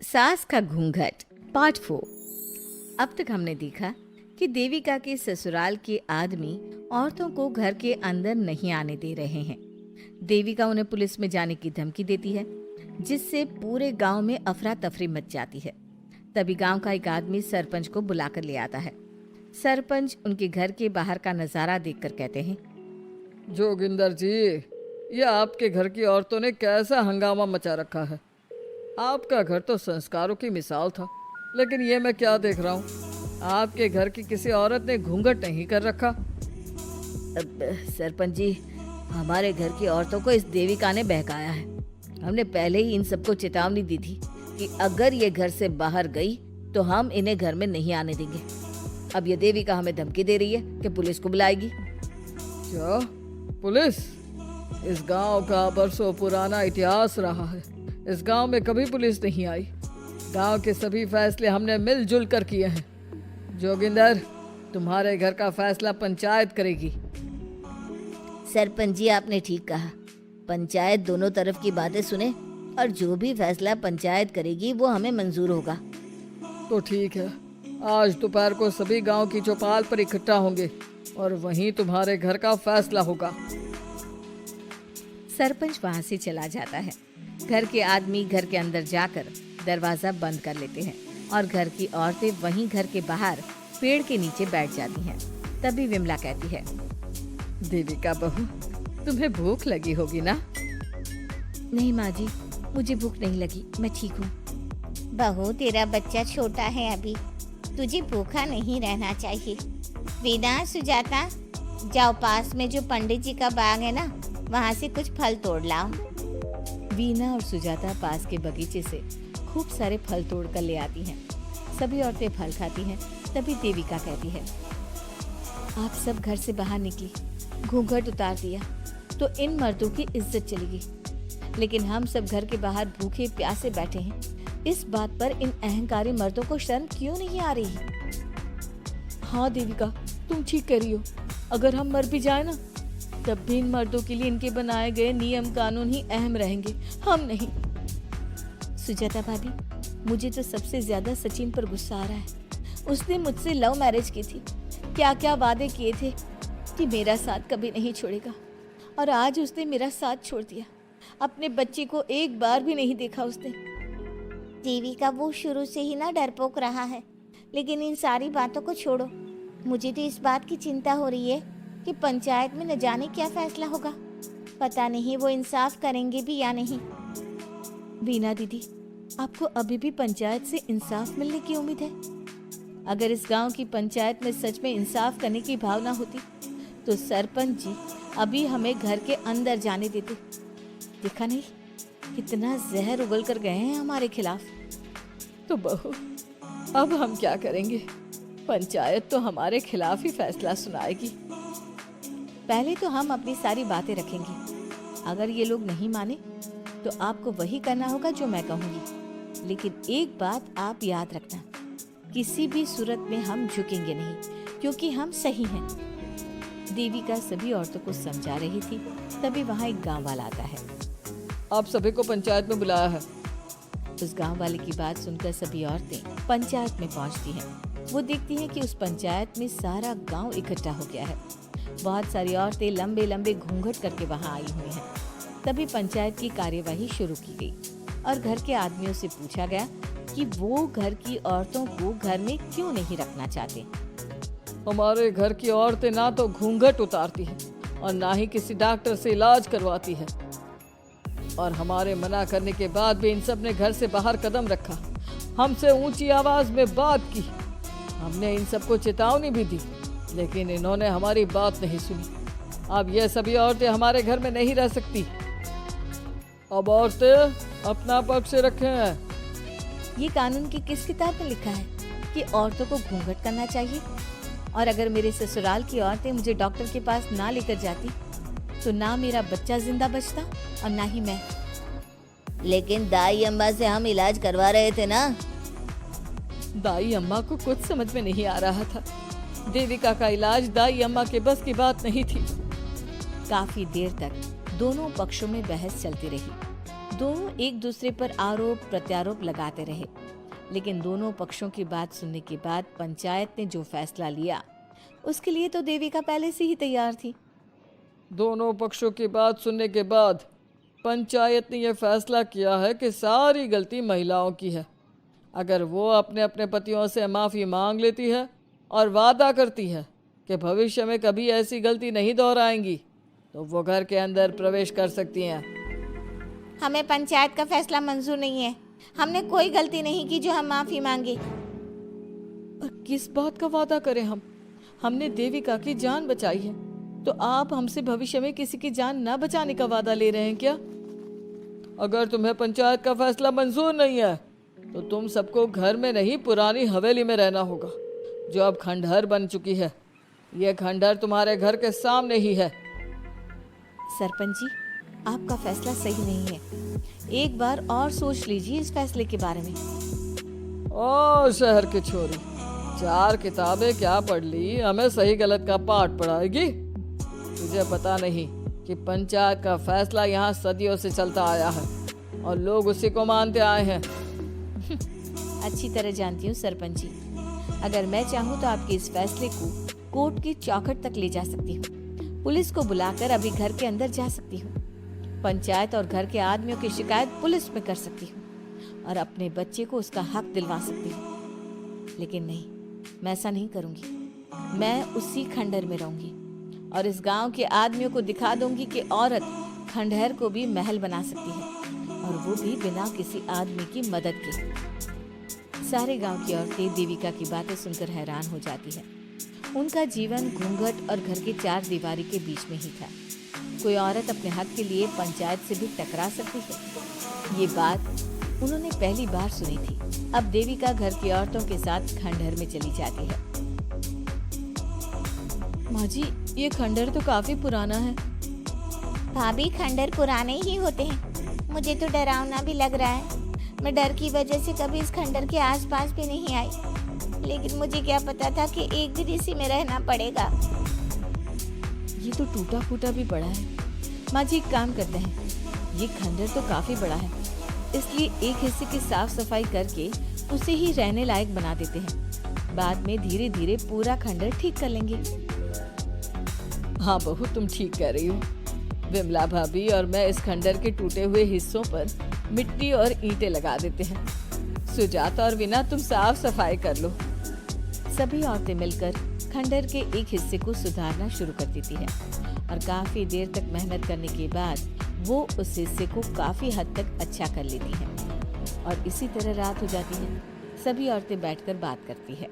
सास का घूंघट पार्ट 4। अब तक हमने देखा कि देविका के ससुराल के आदमी औरतों को घर के अंदर नहीं आने दे रहे हैं। देविका उन्हें पुलिस में जाने की धमकी देती है, जिससे पूरे गांव में अफरा तफरी मच जाती है। तभी गांव का एक आदमी सरपंच को बुलाकर ले आता है। सरपंच उनके घर के बाहर का नजारा देखकर कहते हैं, जोगिंदर जी, ये आपके घर की औरतों ने कैसा हंगामा मचा रखा है। आपका घर तो संस्कारों की मिसाल था, लेकिन ये मैं क्या देख रहा हूँ, आपके घर की किसी औरत ने घूंघट नहीं कर रखा। सरपंच जी, हमारे घर की औरतों को इस देविका ने बहकाया है। हमने पहले ही इन सबको चेतावनी दी थी कि अगर ये घर से बाहर गई तो हम इन्हें घर में नहीं आने देंगे। अब ये देविका हमें धमकी दे रही है कि पुलिस को बुलाएगी। क्या पुलिस? इस गांव का बरसों पुराना इतिहास रहा है। इस गांव में कभी पुलिस नहीं आई। गांव के सभी फैसले हमने मिलजुल कर किए हैं। जोगिंदर, तुम्हारे घर का फैसला पंचायत करेगी। सरपंच जी, आपने ठीक कहा। पंचायत दोनों तरफ की बातें सुने और जो भी फैसला पंचायत करेगी वो हमें मंजूर होगा। तो ठीक है, आज दोपहर को सभी गांव की चौपाल पर इकट्ठा होंगे और वहीं तुम्हारे घर का फैसला होगा। सरपंच वहां से चला जाता है। घर के आदमी घर के अंदर जाकर दरवाजा बंद कर लेते हैं और घर की औरतें वहीं घर के बाहर पेड़ के नीचे बैठ जाती हैं। तभी विमला कहती है, देविका बहू, तुम्हें भूख लगी होगी ना? नहीं माँ जी, मुझे भूख नहीं लगी, मैं ठीक हूँ। बहू, तेरा बच्चा छोटा है अभी, तुझे भूखा नहीं रहना चाहिए। वीना, सुजाता, जाओ पास में जो पंडित जी का बाग है ना, वहाँ से कुछ फल तोड़ लाओ। वीना और सुजाता पास के बगीचे से खूब सारे फल तोड़ कर ले आती हैं। सभी औरतें फल खाती हैं। तभी देविका कहती है, आप सब घर से बाहर निकली, घूंघट उतार दिया तो इन मर्दों की इज्जत चलेगी, लेकिन हम सब घर के बाहर भूखे प्यासे बैठे हैं। इस बात पर इन अहंकारी मर्दों को शर्म क्यों नहीं आ रही? हाँ देविका, तुम ठीक कह रही हो। अगर हम मर भी जाए ना, तब भी इन मर्दों के लिए इनके बनाए गए नियम कानून ही अहम रहेंगे, हम नहीं। सुजाता भाभी, मुझे तो सबसे ज्यादा सचिन पर गुस्सा आ रहा है। उसने मुझसे लव मैरिज की थी, क्या क्या वादे किए थे कि मेरा साथ कभी नहीं छोड़ेगा, और आज उसने मेरा साथ छोड़ दिया। अपने बच्चे को एक बार भी नहीं देखा उसने। देविका, वो शुरू से ही ना डरपोक रहा है, लेकिन इन सारी बातों को छोड़ो। मुझे तो इस बात की चिंता हो रही है कि पंचायत में न जाने क्या फैसला होगा। पता नहीं वो इंसाफ करेंगे भी या नहीं। वीना दीदी, आपको अभी भी पंचायत से इंसाफ मिलने की उम्मीद है? अगर इस गांव की पंचायत में सच में इंसाफ करने की भावना होती तो सरपंच जी अभी हमें घर के अंदर जाने देते। देखा नहीं कितना जहर उगल कर गए हैं हमारे खिलाफ। तो बहू, अब हम क्या करेंगे? पंचायत तो हमारे खिलाफ ही फैसला सुनाएगी। पहले तो हम अपनी सारी बातें रखेंगे। अगर ये लोग नहीं माने तो आपको वही करना होगा जो मैं कहूँगी। लेकिन एक बात आप याद रखना, किसी भी सूरत में हम झुकेंगे नहीं, क्योंकि हम सही हैं। देविका सभी औरतों को समझा रही थी। तभी वहाँ एक गांव वाला आता है। आप सभी को पंचायत में बुलाया है। उस गांव वाले की बात सुनकर सभी औरतें पंचायत में पहुँचती हैं। वो देखती हैं कि उस पंचायत में सारा गांव इकट्ठा हो गया है। बहुत सारी औरतें लंबे लंबे घूंघट करके वहाँ आई हुई हैं। तभी पंचायत की कार्यवाही शुरू की गई और घर के आदमियों से पूछा गया कि वो घर की औरतों को घर में क्यों नहीं रखना चाहते। हमारे घर की औरतें ना तो घूंघट उतारती हैं और ना ही किसी डॉक्टर से इलाज करवाती है, और हमारे मना करने के बाद भी इन सब ने घर से बाहर कदम रखा, हमसे ऊंची आवाज में बात की। हमने इन सबको चेतावनी भी दी, लेकिन इन्होंने हमारी बात नहीं सुनी। अब ये सभी औरतें हमारे घर में नहीं रह सकती। अब औरतें अपना पक्ष रखें। ये कानून की किस किताब में लिखा है कि औरतों को घूंघट करना चाहिए? और अगर मेरे ससुराल की औरतें मुझे डॉक्टर के पास ना लेकर जाती तो ना मेरा बच्चा जिंदा बचता और ना ही मैं। लेकिन दाई अम्मा से हम इलाज करवा रहे थे ना। दाई अम्मा को कुछ समझ में नहीं आ रहा था। देविका का इलाज दाई अम्मा के बस की बात नहीं थी। काफी देर तक दोनों पक्षों में बहस चलती रही। दोनों एक दूसरे पर आरोप प्रत्यारोप लगाते रहे, लेकिन दोनों पक्षों की बात सुनने के बाद पंचायत ने जो फैसला लिया उसके लिए तो देविका पहले से ही तैयार थी। दोनों पक्षों की बात सुनने के बाद पंचायत ने यह फैसला किया है कि सारी गलती महिलाओं की है। अगर वो अपने अपने पतियों से माफ़ी मांग लेती है और वादा करती है कि भविष्य में कभी ऐसी गलती नहीं दोहराएंगी, तो वो घर के अंदर प्रवेश कर सकती हैं। हमें पंचायत का फैसला मंजूर नहीं है। हमने कोई गलती नहीं की जो हम माफी मांगे। और किस बात का वादा करें हम? हमने देविका की जान बचाई है, तो आप हमसे भविष्य में किसी की जान न बचाने का वादा ले रहे हैं क्या? अगर तुम्हें पंचायत का फैसला मंजूर नहीं है तो तुम सबको घर में नहीं पुरानी हवेली में रहना होगा, जो अब खंडहर बन चुकी है। यह खंडहर तुम्हारे घर के सामने ही है। सरपंच जी, आपका फैसला सही नहीं है। एक बार और सोच लीजिए इस फैसले के बारे में। ओ शहर की छोरी, 4 किताबें क्या पढ़ ली, हमें सही गलत का पाठ पढ़ाएगी? तुझे पता नहीं कि पंचायत का फैसला यहाँ सदियों से चलता आया है और लोग उसी को मानते आए हैं। अच्छी तरह जानती हूँ सरपंच जी, अगर मैं चाहूँ तो आपके इस फैसले को कोर्ट की चौखट तक ले जा सकती हूँ। पुलिस को बुलाकर अभी घर के अंदर जा सकती हूँ। पंचायत और घर के आदमियों की शिकायत पुलिस में कर सकती हूँ और अपने बच्चे को उसका हक दिलवा सकती हूँ। लेकिन नहीं, मैं ऐसा नहीं करूँगी। मैं उसी खंडहर में रहूँगी और इस गांव के आदमियों को दिखा दूंगी कि औरत खंडहर को भी महल बना सकती है, और वो भी बिना किसी आदमी की मदद के। सारे गांव की औरतें देविका की बातें सुनकर हैरान हो जाती हैं। उनका जीवन घूंघट और घर की 4 दीवारी के बीच में ही था। कोई औरत अपने हक के लिए पंचायत से भी टकरा सकती है, ये बात उन्होंने पहली बार सुनी थी। अब देविका घर की औरतों के साथ खंडहर में चली जाती है। माँ जी, ये खंडहर तो काफी पुराना है। भाभी, खंडहर पुराने ही होते हैं। मुझे तो डरावना भी लग रहा है। मैं डर की वजह से कभी इस खंडहर के आसपास भी नहीं आई, लेकिन मुझे क्या पता था कि एक दिन इसी में रहना पड़ेगा। ये तो टूटा फूटा भी पड़ा है। माँ जी, एक काम करते हैं, ये खंडहर तो काफी बड़ा है, इसलिए एक हिस्से की साफ सफाई करके उसे ही रहने लायक बना देते हैं। बाद में धीरे धीरे पूरा खंडहर ठीक कर लेंगे। हाँ बहू, तुम ठीक कह रही हो। विमला भाभी और मैं इस खंडहर के टूटे हुए हिस्सों पर मिट्टी और ईंटें लगा देते हैं। सुजाता और वीना, तुम साफ सफाई कर लो। सभी औरतें मिलकर खंडहर के एक हिस्से को सुधारना शुरू कर देती है और काफी देर तक मेहनत करने के बाद वो उस हिस्से को काफी हद तक अच्छा कर लेती है। और इसी तरह रात हो जाती है। सभी औरतें बैठकर बात करती है।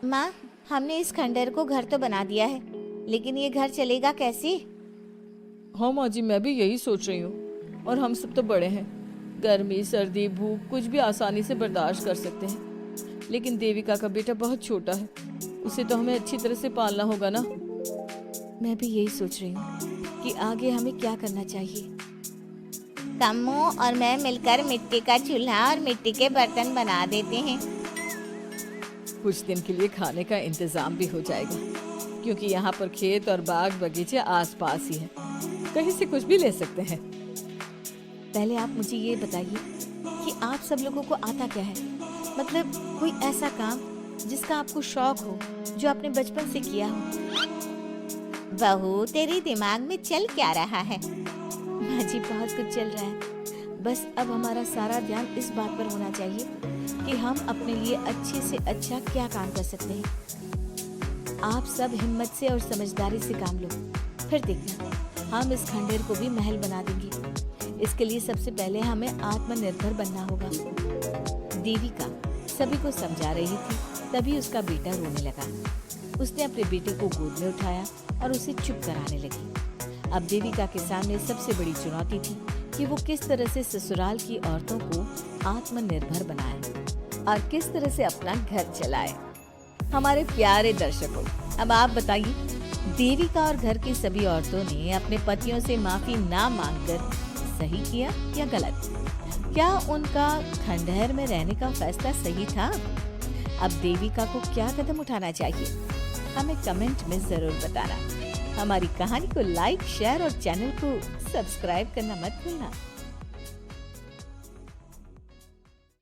माँ, हमने इस खंडहर को घर तो बना दिया है, लेकिन ये घर चलेगा कैसे? हाँ माँ जी, मैं भी यही सोच रही हूँ। और हम सब तो बड़े हैं, गर्मी सर्दी भूख कुछ भी आसानी से बर्दाश्त कर सकते हैं, लेकिन देविका का बेटा बहुत छोटा है, उसे तो हमें अच्छी तरह से पालना होगा ना। मैं भी यही सोच रही हूँ कि आगे हमें क्या करना चाहिए। कम्मू और मैं मिलकर मिट्टी का चूल्हा और मिट्टी के बर्तन बना देते हैं। कुछ दिन के लिए खाने का इंतजाम भी हो जाएगा, क्योंकि यहाँ पर खेत और बाग बगीचे आसपास ही हैं, कहीं से कुछ भी ले सकते हैं। पहले आप मुझे ये बताइए कि आप सब लोगों को आता क्या है, मतलब कोई ऐसा काम जिसका आपको शौक हो, जो आपने बचपन से किया हो। बहू, तेरे दिमाग में चल क्या रहा है? माँ जी, बहुत कुछ चल रहा है, बस अब हमारा सारा ध्यान इस बात पर होना चाहिए कि हम अपने लिए अच्छे से अच्छा क्या काम कर सकते हैं। आप सब हिम्मत से और समझदारी से काम लो, फिर देखना हम इस खंडहर को भी महल बना देंगे। इसके लिए सबसे पहले हमें आत्मनिर्भर बनना होगा। देविका सभी को समझा रही थी, तभी उसका बेटा रोने लगा। उसने अपने बेटे को गोद में उठाया और उसे चुप कराने लगी। अब देविका के सामने सबसे बड़ी चुनौती थी कि वो किस तरह से ससुराल की औरतों को आत्मनिर्भर बनाए और किस तरह से अपना घर चलाए। हमारे प्यारे दर्शकों, अब आप बताइए, देविका और घर की सभी औरतों ने अपने पतियों से माफी ना मांगकर सही किया या गलत? क्या उनका खंडहर में रहने का फैसला सही था? अब देविका को क्या कदम उठाना चाहिए, हमें कमेंट में जरूर बताना। हमारी कहानी को लाइक, शेयर और चैनल को सब्सक्राइब करना मत भूलना।